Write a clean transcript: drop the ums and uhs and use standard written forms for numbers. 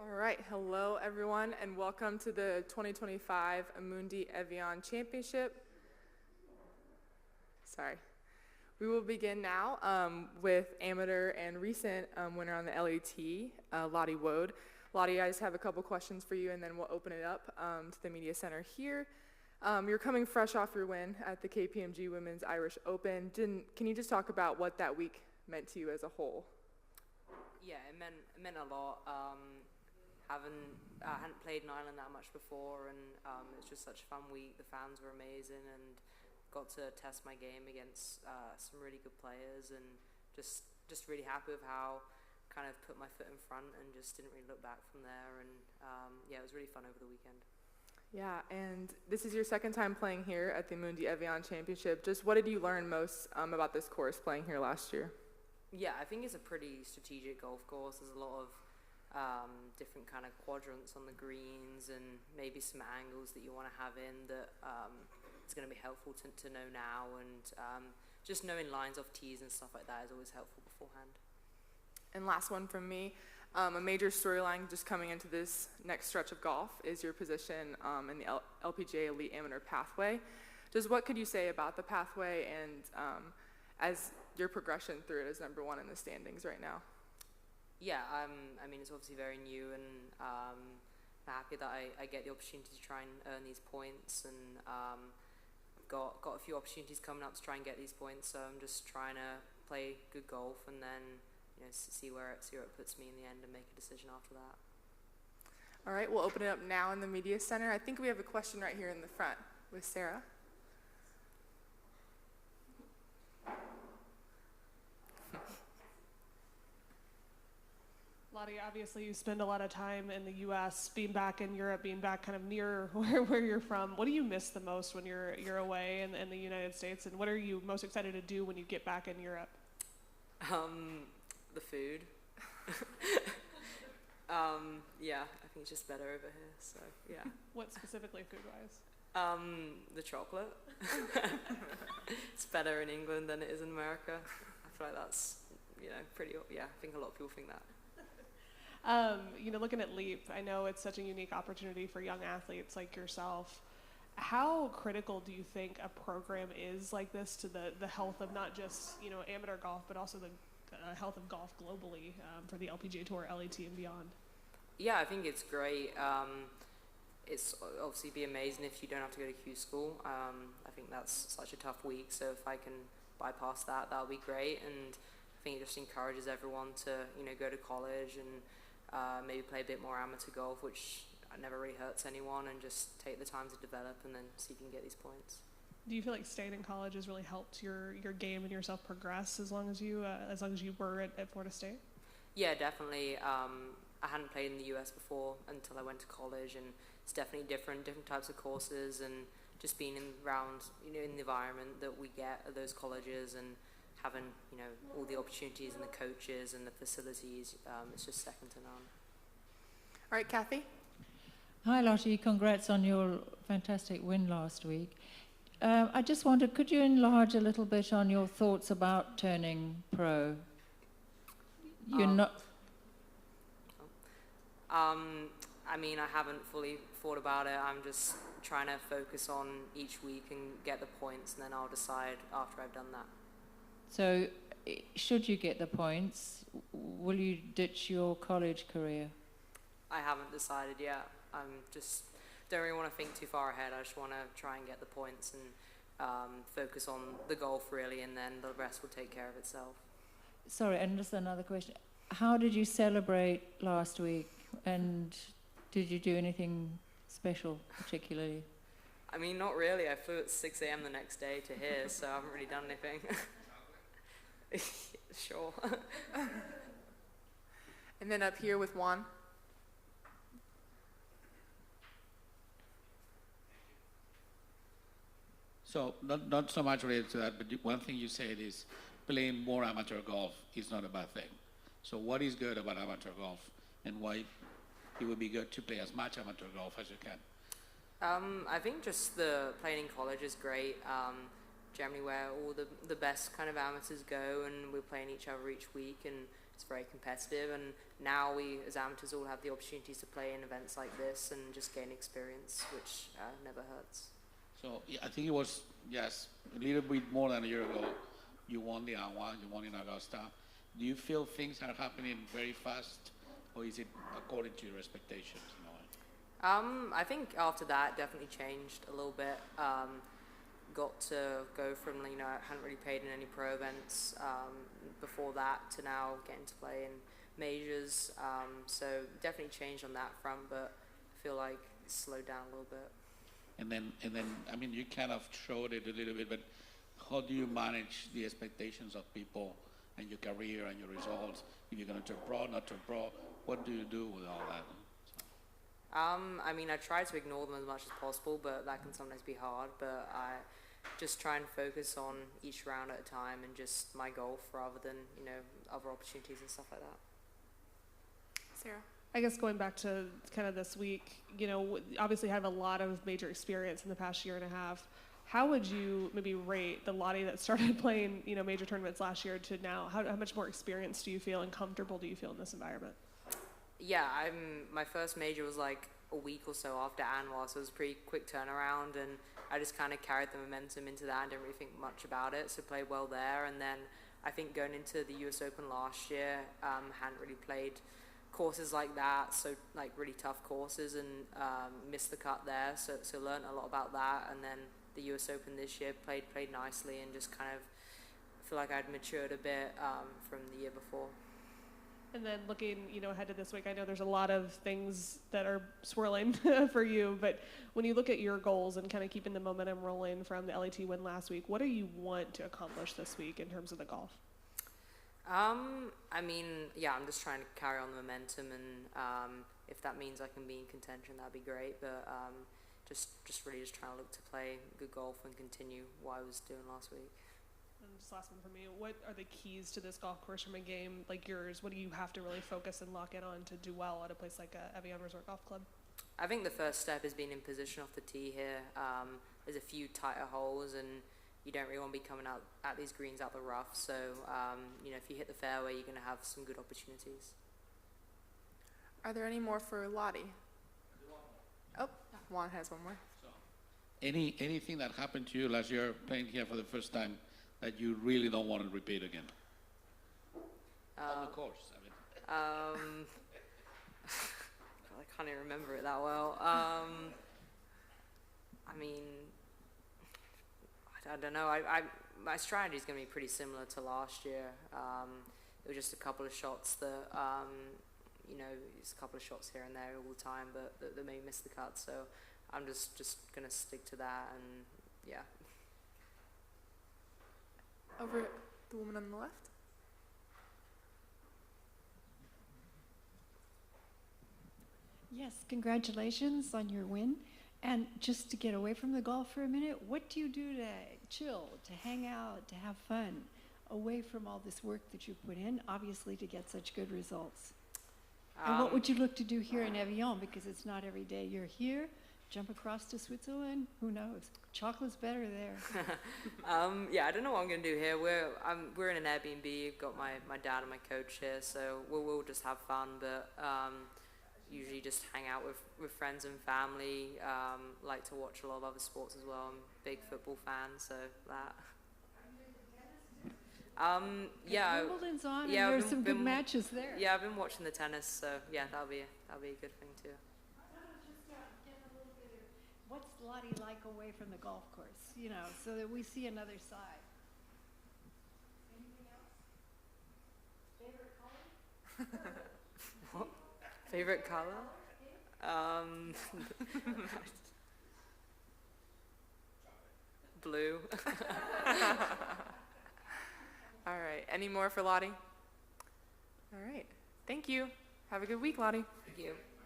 All right, hello everyone, and welcome to the 2025 Amundi Evian Championship. Sorry. We will begin now with amateur and recent winner on the LAT, Lottie Woad. Lottie, I just have a couple questions for you, and then we'll open it up to the media center here. You're coming fresh off your win at the KPMG Women's Irish Open. Can you just talk about what that week meant to you as a whole? Yeah, it meant a lot. I hadn't played in Ireland that much before, and it was just such a fun week. The fans were amazing, and got to test my game against some really good players, and just really happy with how kind of put my foot in front and just didn't really look back from there. And yeah, it was really fun over the weekend. Yeah, and this is your second time playing here at the Amundi Evian Championship. Just what did you learn most about this course playing here last year? Yeah, I think it's a pretty strategic golf course. There's a lot of different kind of quadrants on the greens and maybe some angles that you want to have in that it's going to be helpful to know now, and just knowing lines off tees and stuff like that is always helpful beforehand. And last one from me, a major storyline just coming into this next stretch of golf is your position in the LPGA Elite Amateur Pathway. Just what could you say about the pathway and as your progression through it as number one in the standings right now? Yeah, I mean, it's obviously very new, and I'm happy that I get the opportunity to try and earn these points, and I've got a few opportunities coming up to try and get these points, so I'm just trying to play good golf and then see where it puts me in the end and make a decision after that. All right, we'll open it up now in the media center. I think we have a question right here in the front with Sarah. Lottie, obviously you spend a lot of time in the U.S., being back in Europe, being back kind of near where you're from. What do you miss the most when you're away in the United States, and what are you most excited to do when you get back in Europe? The food. Yeah, I think it's just better over here, so yeah. What specifically food-wise? The chocolate. It's better in England than it is in America. I feel like that's, pretty, yeah, I think a lot of people think that. Looking at LEAP, I know it's such a unique opportunity for young athletes like yourself. How critical do you think a program is like this to the health of not just, amateur golf, but also the health of golf globally for the LPGA Tour, LAT, and beyond? Yeah, I think it's great. It's obviously be amazing if you don't have to go to Q school. I think that's such a tough week, so if I can bypass that, that'll be great. And I think it just encourages everyone to, go to college and maybe play a bit more amateur golf, which never really hurts anyone, and just take the time to develop and then see if you can get these points. Do you feel like staying in college has really helped your game and yourself progress as long as you were at Florida State? Yeah, definitely. I hadn't played in the US before until I went to college, and it's definitely different types of courses, and just being around, in the environment that we get at those colleges, and having, all the opportunities and the coaches and the facilities, it's just second to none. All right, Kathy. Hi, Lottie. Congrats on your fantastic win last week. I just wondered, could you enlarge a little bit on your thoughts about turning pro? You're not... I mean, I haven't fully thought about it. I'm just trying to focus on each week and get the points, and then I'll decide after I've done that. So, should you get the points, will you ditch your college career? I haven't decided yet. I'm just don't really want to think too far ahead. I just want to try and get the points and focus on the golf really, and then the rest will take care of itself. Sorry, and just another question. How did you celebrate last week, and did you do anything special particularly? I mean, not really. I flew at 6 a.m. the next day to here, so I haven't really done anything. Sure. And then up here with Juan. So not so much related to that, but one thing you said is playing more amateur golf is not a bad thing. So what is good about amateur golf, and why it would be good to play as much amateur golf as you can? I think just the playing in college is great. Generally where all the best kind of amateurs go, and we're playing each other each week, and it's very competitive, and now we as amateurs all have the opportunities to play in events like this and just gain experience, which never hurts. So yeah, I think it was, yes, a little bit more than a year ago, you won the Agua, you won in Augusta. Do you feel things are happening very fast, or is it according to your expectations? I think after that definitely changed a little bit. Got to go from, I hadn't really played in any pro events before that to now getting to play in majors. So definitely changed on that front, but I feel like it's slowed down a little bit. And then, I mean, you kind of showed it a little bit, but how do you manage the expectations of people and your career and your results? If you're going to turn pro, not turn pro, what do you do with all that? I mean, I try to ignore them as much as possible, but that can sometimes be hard. But I just try and focus on each round at a time and just my golf rather than, other opportunities and stuff like that. Sarah? I guess going back to kind of this week, obviously have a lot of major experience in the past year and a half. How would you maybe rate the Lottie that started playing, major tournaments last year to now? How much more experience do you feel and comfortable do you feel in this environment? Yeah, my first major was like a week or so after Anwar, so it was a pretty quick turnaround, and I just kind of carried the momentum into that and didn't really think much about it, so played well there. And then I think going into the US Open last year, hadn't really played courses like that, so like really tough courses, and missed the cut there, so learned a lot about that. And then the US Open this year played nicely, and just kind of feel like I'd matured a bit from the year before. And then looking, ahead to this week, I know there's a lot of things that are swirling for you, but when you look at your goals and kind of keeping the momentum rolling from the LAT win last week, what do you want to accomplish this week in terms of the golf? I mean, yeah, I'm just trying to carry on the momentum, and if that means I can be in contention, that'd be great. But just really just trying to look to play good golf and continue what I was doing last week. And just last one for me, what are the keys to this golf course from a game like yours? What do you have to really focus and lock in on to do well at a place like Evian Resort Golf Club? I think the first step is being in position off the tee here. There's a few tighter holes, and you don't really want to be coming out at these greens out the rough. So, if you hit the fairway, you're going to have some good opportunities. Are there any more for Lottie? Oh, Juan has one more. So, anything that happened to you last year playing here for the first time that you really don't want to repeat again? On the course, I can't even remember it that well. I don't know. My strategy is going to be pretty similar to last year. It was just a couple of shots that, it's a couple of shots here and there all the time, but that may miss the cut. So I'm just going to stick to that, and yeah. Over the woman on the left. Yes, congratulations on your win. And just to get away from the golf for a minute, what do you do to chill, to hang out, to have fun, away from all this work that you put in, obviously to get such good results? And what would you look to do here in Evian? Because it's not every day you're here. Jump across to Switzerland, who knows? Chocolate's better there. Yeah, I don't know what I'm going to do here. We're in an Airbnb. I've got my dad and my coach here, so we'll just have fun, but usually just hang out with friends and family. Like to watch a lot of other sports as well. I'm a big football fan, so that. Yeah. Wimbledon's on, yeah, and there's some good matches there. Yeah, I've been watching the tennis, so yeah, that'll be a good thing too. What's Lottie like away from the golf course, so that we see another side? Anything else? Favorite color? What? Favorite color? Blue. All right. Any more for Lottie? All right. Thank you. Have a good week, Lottie. Thank you.